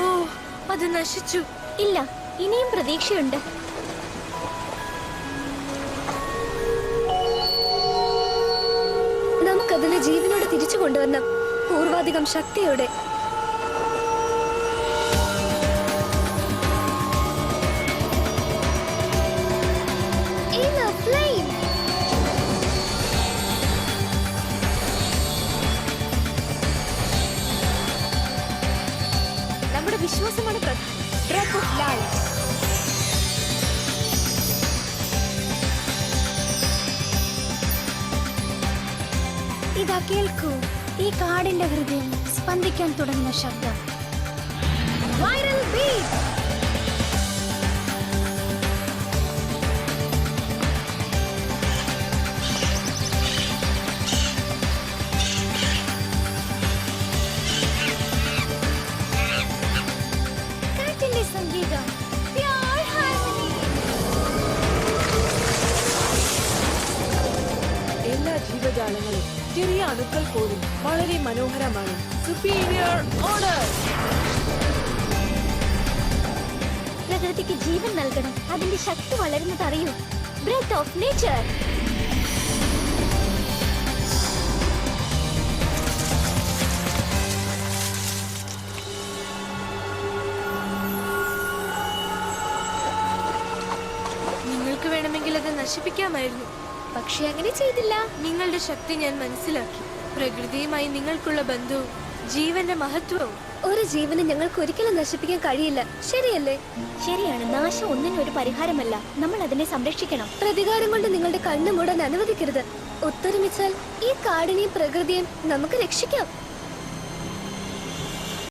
ഓ, അത് നശിച്ചു. ഇല്ല, ഇനിയും പ്രതീക്ഷയുണ്ട്. നമുക്കതിനെ ജീവനോടെ തിരിച്ചു കൊണ്ടുവരണം, പൂർവാധികം ശക്തിയോടെ. നമ്മുടെ വിശ്വാസമാണ് പ്രധാനം. Drop of light. ഇതാ കേൾക്കൂ, ഈ കാടിന്റെ ഹൃദയം സ്പന്ദിക്കാൻ തുടങ്ങുന്ന ശബ്ദം. Viral beat. കാറ്റിന്റെ സംഗീതം. Pure harmony. എല്ലാ ജീവജാലങ്ങളും ചെറിയ അണുക്കൾ പോലും വളരെ മനോഹരമാണ്. Superior order. പ്രകൃതിക്ക് ജീവൻ നൽകണം, അതിന്റെ ശക്തി വളരുന്നത് അറിയൂ. Breath of nature. നിങ്ങൾക്ക് വേണമെങ്കിൽ അത് നശിപ്പിക്കാമായിരുന്നു, പക്ഷെ അങ്ങനെ ചെയ്തില്ല. നിങ്ങളുടെ ശക്തി ഞാൻ മനസ്സിലാക്കി. പ്രകൃതിയുമായി നിങ്ങൾക്കുള്ള ബന്ധവും ജീവന്റെ മഹത്വവും. ഒരു ജീവനെ ഞങ്ങൾക്ക് ഒരിക്കലും നശിപ്പിക്കാൻ കഴിയില്ല, ശരിയല്ലേ? ശരിയാണ്, നാശം ഒന്നിനും ഒരു പരിഹാരമല്ല. നമ്മൾ അതിനെ സംരക്ഷിക്കണം. പ്രതികാരം കൊണ്ട് നിങ്ങളുടെ കണ്ണു മൂടാൻ അനുവദിക്കരുത്. ഒത്തൊരുമിച്ചാൽ ഈ കാടിനെയും പ്രകൃതിയെയും നമുക്ക് രക്ഷിക്കാം.